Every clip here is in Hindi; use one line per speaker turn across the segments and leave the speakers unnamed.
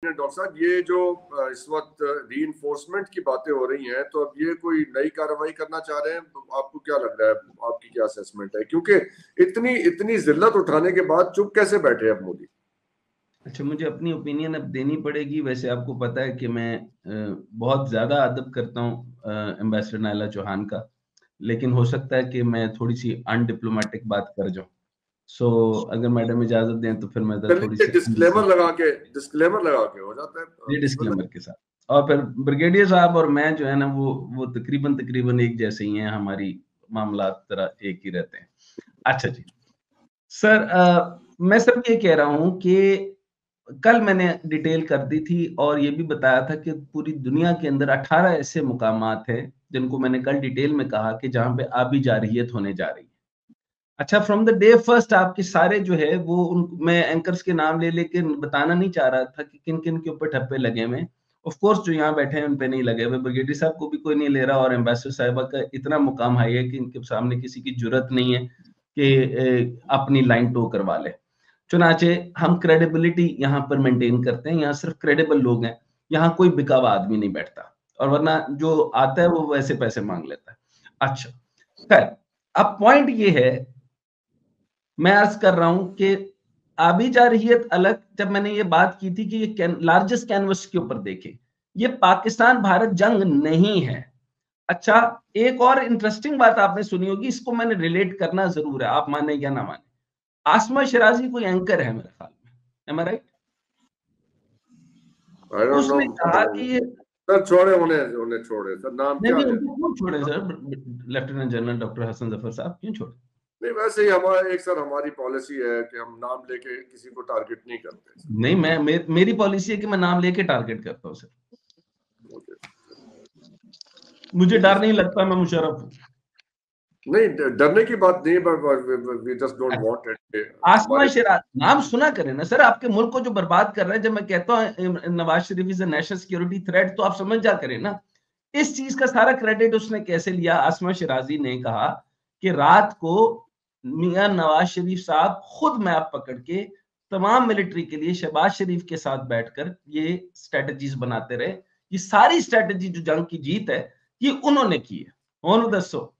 डॉक्टर साहब, ये जो इस वक्त रीइंफोर्समेंट की बातें हो रही हैं, तो अब ये कोई नई कार्रवाई करना चाह रहे हैं? आपको क्या लग रहा है, आपकी क्या असेसमेंट है? क्योंकि इतनी इतनी जिल्लत उठाने के बाद चुप कैसे बैठे अब मोदी?
अच्छा, मुझे अपनी ओपिनियन अब देनी पड़ेगी। वैसे आपको पता है कि मैं बहुत ज़्यादा अदब करता हूँ एम्बेसडर नायला चौहान का, लेकिन हो सकता है कि मैं थोड़ी-सी अनडिप्लोमैटिक बात कर जाऊँ। सो अगर मैडम इजाज़त दें तो फिर मैं
चलिए,
थोड़ी-सी
डिस्क्लेमर लगा के हो जाता है।
ये
बिस्मिल्लाह।
डिस्क्लेमर के साथ। और फिर ब्रिगेडियर साहब और मैं जो है ना वो तकरीबन एक जैसे ही हैं, हमारी मामलात तरह एक ही रहते हैं। अच्छा जी। सर मैं सिर्फ ये कह रहा हूँ कि कल मैंने डिटेल कर दी थी और ये भी बताया था कि पूरी दुनिया के अंदर 18 ऐसे मुकामात हैं जिनको मैंने कल डिटेल में कहा कि जहाँ पे आबी जारहियत होने जा रही है। अच्छा, फ्रॉम द डे फर्स्ट आपके सारे जो है वो मैं एंकर्स के नाम ले लेके बताना नहीं चाह रहा था कि किन किन के ऊपर ठप्पे लगे हुए हैं। ऑफ कोर्स जो यहाँ बैठे हैं उन पे नहीं लगे हुए, ब्रिगेडियर साहब को भी कोई नहीं ले रहा और एम्बेसडर साहिबा का इतना मुकाम हाई है कि इनके सामने किसी की जुर्रत नहीं है कि अपनी लाइन टो करवा ले। चुनाचे हम क्रेडिबिलिटी यहाँ पर मेंटेन करते हैं, यहाँ सिर्फ क्रेडिबल लोग हैं, यहाँ कोई बिका हुआ आदमी नहीं बैठता, और वरना जो आता है वो वैसे पैसे मांग लेता है। अच्छा, खैर, अब पॉइंट ये है, मैं अर्ज कर रहा हूं कि आबी जारहियत अलग, जब मैंने ये बात की थी कि ये लार्जेस्ट कैनवस के ऊपर देखें, ये पाकिस्तान भारत जंग नहीं है। अच्छा, एक और इंटरेस्टिंग बात आपने सुनी होगी, इसको मैंने रिलेट करना जरूर है, आप माने या ना माने। आसमा शिराजी कोई एंकर है मेरे ख्याल में, am I right?
I don't know.
उसने कहा कि ये
सर छोड़े, उन्हें उन्हें छोड़े सर। नाम
नहीं
क्या
नहीं,
है?
उनको क्यों छोड़े sir? Lieutenant general doctor Hasan Zafar साहब क्यों छोड़े?
नहीं, वैसे ही हमारा एक सर हमारी पॉलिसी है कि हम नाम लेके किसी को टारगेट नहीं करते सर।
नहीं, मेरी पॉलिसी है कि मैं नाम लेके टारगेट करता हूँ सर। मुझे डर नहीं लगता, मैं मुशर्रफ हूँ।
नहीं, डरने की बात नहीं, but we just don't want it
Asma
हमारे।
शराज नाम सुना करें ना सर, आपके मुल्क को जो बर्बाद कर रहे हैं। जब मैं कहता हूँ Nawaz Sharif is a national security threat, तो आप समझ जा करें ना। इस चीज का सारा क्रेडिट उसने कैसे लिया? आसमा शिराजी ने कहा कि रात को मियां नवाज शरीफ साहब खुद मैप पकड़ के तमाम मिलिट्री के लिए शहबाज शरीफ के साथ बैठकर ये स्ट्रेटजीज बनाते रहे। ये सारी स्ट्रेटजी जो जंग की जीत है, ये उन्होंने की है। उन्होंने दसो,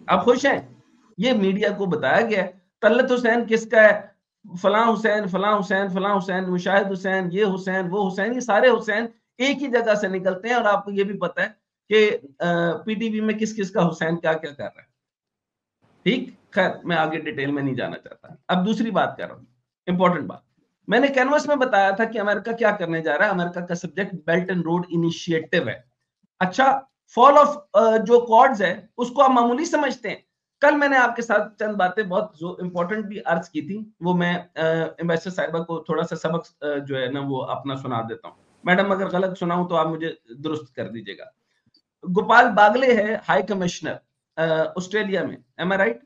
आप खुश हैं? ये मीडिया को बताया गया है। तलत हुसैन किसका है? फलां हुसैन, फलां हुसैन, फलां हुसैन, मुशाहिद हुसैन, ये हुसैन, वो हुसैन, ये सारे हुसैन एक ही जगह से निकलते हैं। और आपको ये भी पता है कि पीटीवी में किस किस का हुसैन क्या क्या कर रहा है। ठीक, खैर मैं आगे डिटेल में नहीं जाना चाहता। अब दूसरी बात कर रहा हूं, इंपॉर्टेंट बात। मैंने कैनवस में बताया था कि अमेरिका क्या करने जा रहा है। अमेरिका का subject belt and road initiative है। अच्छा, फॉल ऑफ जो कॉर्ड्स है उसको आप मामूली समझते हैं। कल मैंने आपके साथ चंद बातें बहुत जो इंपॉर्टेंट भी अर्ज की थी, वो मैं एम्बेसडर साहिबा को थोड़ा सा सबक जो है ना वो अपना सुना देता हूँ। मैडम अगर गलत सुनाऊं तो आप मुझे दुरुस्त कर दीजिएगा। गोपाल बागले है हाई कमिश्नर ऑस्ट्रेलिया में, एम आई राइट?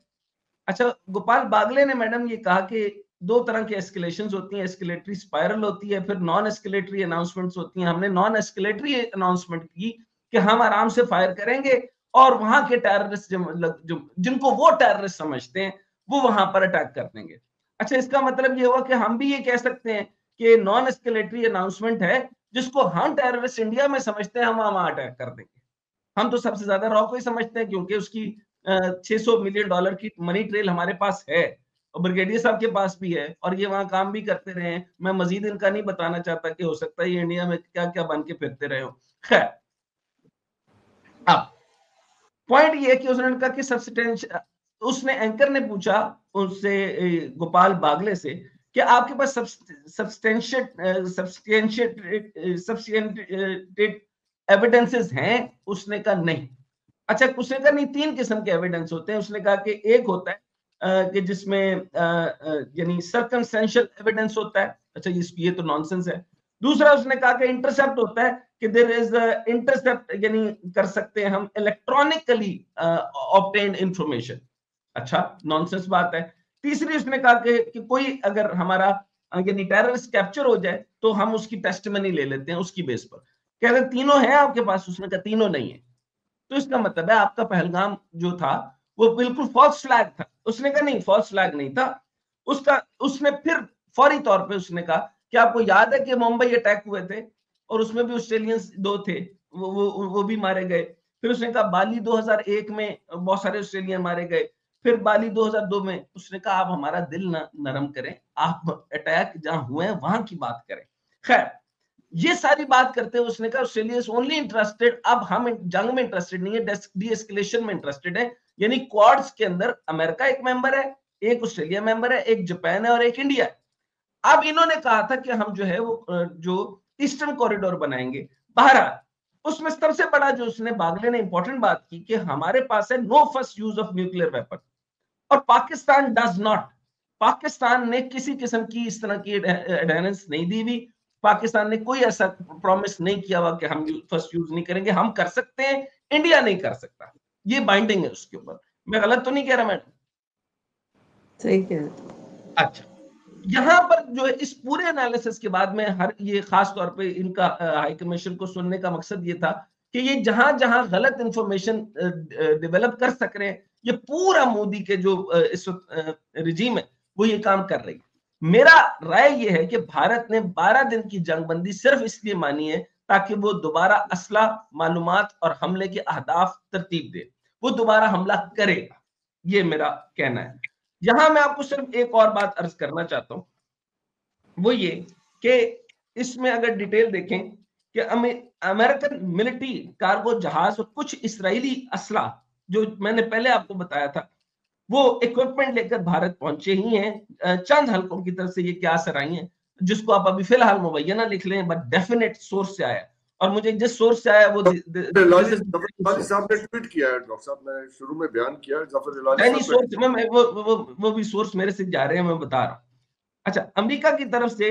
अच्छा, गोपाल बागले ने मैडम ये कहा कि दो तरह की एस्केलेशंस होती हैं, एस्केलेटरी स्पाइरल होती है, फिर नॉन एस्केलेटरी अनाउंसमेंट्स होती हैं। हमने नॉन एस्केलेटरी अनाउंसमेंट की कि हम आराम से फायर करेंगे और वहां के टेररिस्ट जिनको वो टेररिस्ट समझते हैं वो वहां पर अटैक कर देंगे। अच्छा, इसका मतलब ये हुआ कि हम भी ये कह सकते हैं कि नॉन एस्केलेटरी अनाउंसमेंट है, जिसको हम टेररिस्ट इंडिया में समझते हैं हम वहां अटैक कर देंगे। हम तो सबसे ज्यादा रॉ को ही समझते हैं क्योंकि उसकी $600 मिलियन की मनी ट्रेल हमारे पास है और ब्रिगेडियर साहब के पास भी है और ये वहां काम भी करते रहे हैं। मैं मजीद इनका नहीं बताना चाहता कि हो सकता है ये इंडिया में क्या क्या बन के फिरते रहे हो। खैर, अब पॉइंट ये है कि उसने कहा कि उसने एंकर ने पूछा उससे गोपाल बागले से कि आपके पास सब्सटेंशिएटेड एविडेंसेस हैं? उसने कहा नहीं। अच्छा, उसने कहा नहीं, तीन किस्म के एविडेंस होते हैं। उसने कहा कि एक होता है कि जिसमें यानी सर्कमस्टेंशियल एविडेंस होता है। अच्छा, ये तो नॉनसेंस है। दूसरा उसने कहा कि इंटरसेप्ट होता है कि देयर इज इंटरसेप्ट, यानी कर सकते हैं हम इलेक्ट्रॉनिकली ऑब्टेन्ड इंफॉर्मेशन। अच्छा, नॉनसेंस बात है। तीसरी उसने कहा कि कोई अगर हमारा यानी टेररिस्ट कैप्चर हो जाए तो हम उसकी टेस्टिमनी ले लेते हैं उसकी बेस पर। क्या अगर तीनों है आपके पास? उसने कहा तीनों नहीं है। तो इसका मतलब है आपका पहलगाम जो था वो बिल्कुल फॉल्स फ्लैग था। उसने कहा नहीं, फॉल्स फ्लैग नहीं था उसका। उसने फिर फौरी तौर पे उसने कहा क्या आपको याद है कि मुंबई अटैक हुए थे और उसमें भी ऑस्ट्रेलियंस 2 थे, वो भी मारे गए। फिर उसने कहा बाली 2001 में बहुत सारे ऑस्ट्रेलियन मारे गए। फिर बाली 2002 में उसने कहा आप हमारा दिल नरम करें, आप अटैक जहां हुए हैं वहां की बात करें। खैर, ये सारी बात करते हुए उसने कहा ऑस्ट्रेलिया इज ओनली इंटरेस्टेड, अब हम जंग में इंटरेस्टेड नहीं है, डी एस्केलेशन में इंटरेस्टेड है। यानी क्वाड्स के अंदर अमेरिका एक मेंबर है, एक ऑस्ट्रेलिया मेंबर है, एक जापान है और एक इंडिया है। अब इन्होंने कहा था कि हम जो है वो जो ईस्टर्न कॉरिडोर बनाएंगे। बहरहाल उसमें सबसे बड़ा जो उसने बागले ने इंपॉर्टेंट बात की कि हमारे पास है no first use of nuclear weapon, और पाकिस्तान डज नॉट। पाकिस्तान ने किसी किस्म की इस तरह की एडेरेंस नहीं दी हुई। पाकिस्तान ने कोई ऐसा प्रॉमिस नहीं किया हुआ कि हम फर्स्ट यूज नहीं करेंगे। हम कर सकते हैं, इंडिया नहीं कर सकता, ये बाइंडिंग है उसके ऊपर। मैं गलत तो नहीं कह रहा मैडम?
सही कह रहे।
अच्छा, यहां पर जो है इस पूरे एनालिसिस के बाद में हर ये खास तौर पे इनका हाई कमीशन को सुनने का मकसद ये था कि ये जहां जहां गलत इंफॉर्मेशन डेवलप कर सक रहे हैं, ये पूरा मोदी के जो इस वक्त रिजीम है वो ये काम कर रही है। मेरा राय ये है कि भारत ने 12 दिन की जंगबंदी सिर्फ इसलिए मानी है ताकि वो दोबारा असला, मालूमात और हमले के अहदाफ तरतीब दे, वो दोबारा हमला करेगा, ये मेरा कहना है। यहां मैं आपको सिर्फ एक और बात अर्ज करना चाहता हूं, वो ये कि इसमें अगर डिटेल देखें कि अमेरिकन मिलिट्री कार्गो जहाज और कुछ इस्राएली असला जो मैंने पहले आपको बताया था, वो इक्विपमेंट लेकर भारत पहुंचे ही हैं। चंद हल्कों की तरफ से ये क्या असर आई है, जिसको आप अभी फिलहाल मुबैना लिख लें, बट डेफिनेट सोर्स से आया। और मुझे जिस सोर्स से आया वो
इलाही साहब ने ट्वीट किया है, डॉक्टर साहब, मैंने शुरू में बयान किया, जफर इलाही
सोर्स में वो भी सोर्स मेरे से जा रहे हैं, मैं बता रहा हूं। अच्छा, अमेरिका की तरफ से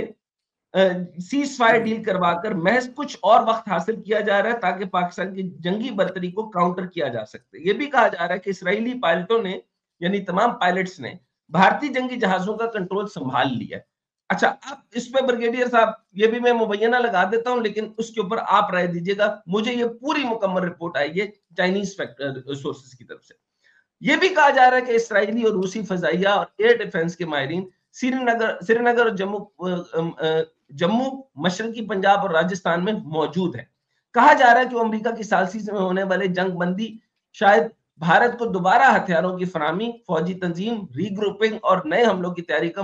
सीज फायर डील करवाकर महज कुछ और वक्त हासिल किया जा रहा है ताकि पाकिस्तान की जंगी बर्तरी को काउंटर किया जा सके। ये भी कहा जा रहा है कि इसराइली पायलटों ने, यानी तमाम पायलट्स ने, भारतीय जंगी जहाजों का कंट्रोल संभाल लिया है। अच्छा, अब इस पे ब्रिगेडियर साहब ये भी मैं मुबैना लगा देता हूं, लेकिन उसके ऊपर आप राय दीजिएगा। मुझे ये पूरी मुकम्मल रिपोर्ट आई है चाइनीज सोर्सेज की तरफ से। ये भी कहा जा रहा है कि इसराइली और रूसी फजाइया और एयर डिफेंस के माहिरीन श्रीनगर और जम्मू, मशरकी पंजाब और राजस्थान में मौजूद है। कहा जा रहा है कि वो अमेरिका की सालसी में होने वाले जंग बंदी शायद भारत को दोबारा हथियारों की फराहमी, फौजी तंजीम, रीग्रुपिंग और नए हमलों की तैयारी का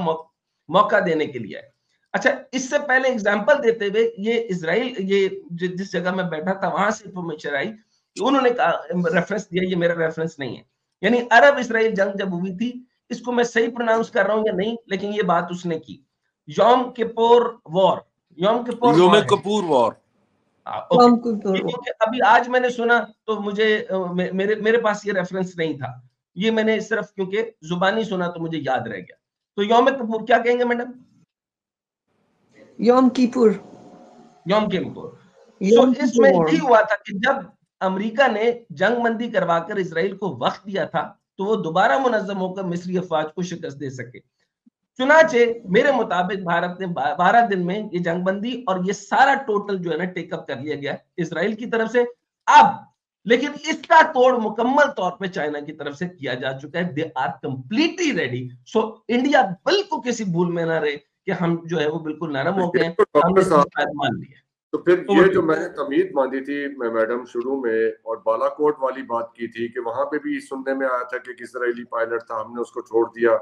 मौका देने के लिए है। अच्छा, इससे पहले एग्जाम्पल देते हुए ये इसराइल, ये जिस जगह में बैठा था वहां से इंफॉर्मेशन आई, उन्होंने रेफरेंस दिया, ये मेरा रेफरेंस नहीं है, यानी अरब इसराइल जंग जब हुई थी, इसको मैं सही प्रोनाउंस कर रहा हूं या नहीं, लेकिन ये बात उसने की, योम किपुर वॉर, योम किपुर वॉर। अभी आज मैंने सुना तो मुझे मेरे पास ये रेफरेंस नहीं था, ये मैंने सिर्फ क्योंकि जुबानी सुना तो मुझे याद रह गया। तो योम किपुर क्या कहेंगे मैडम?
योम किपुर।
तो इसमें यही हुआ था कि जब अमेरिका ने जंगबंदी करवाकर इसराइल को वक्त दिया था तो वो दोबारा मुनज़्ज़म होकर मिस्री अफवाज को शिकस्त दे सके। चुनाचे मेरे मुताबिक भारत ने 12 दिन में ये जंगबंदी और ये सारा टोटल जो है ना टेकअप कर लिया गया इसराइल की तरफ से। अब लेकिन इसका तोड़ मुकम्मल तौर पे चाइना की तरफ से किया जा चुका है। They are completely ready. So India बिल्कुल किसी भूल में ना रहे कि हम जो है वो बिल्कुल नरम हो गए, हमने मान लिया।
तो फिर ये जो मैंने तमीद बांधी थी मैडम शुरू में, और बालाकोट वाली बात की थी कि वहां पे भी सुनने में आया था कि एक इजरायली पायलट था, हमने उसको छोड़ दिया,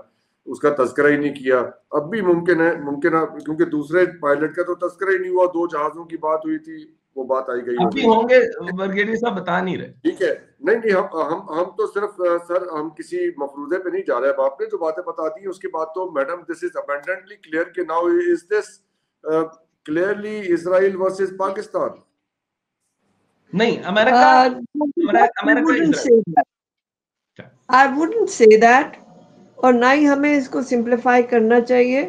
उसका तस्करा ही नहीं किया। अब भी मुमकिन है क्योंकि दूसरे पायलट का तो तस्करा ही नहीं हुआ, 2 जहाजों की बात हुई थी, वो बात आई गई
अभी होंगे, ब्रिगेडियर साहब बता नहीं रहे।
ठीक है, नहीं हम तो सिर्फ सर हम किसी मफरूजे पे नहीं जा रहे। अब आपने जो बातें बता दी उसके बाद तो madam this is abundantly clear कि now is this clearly Israel versus Pakistan.
नहीं, America
I wouldn't say that, और ना ही हमें इसको सिंप्लीफाई करना चाहिए।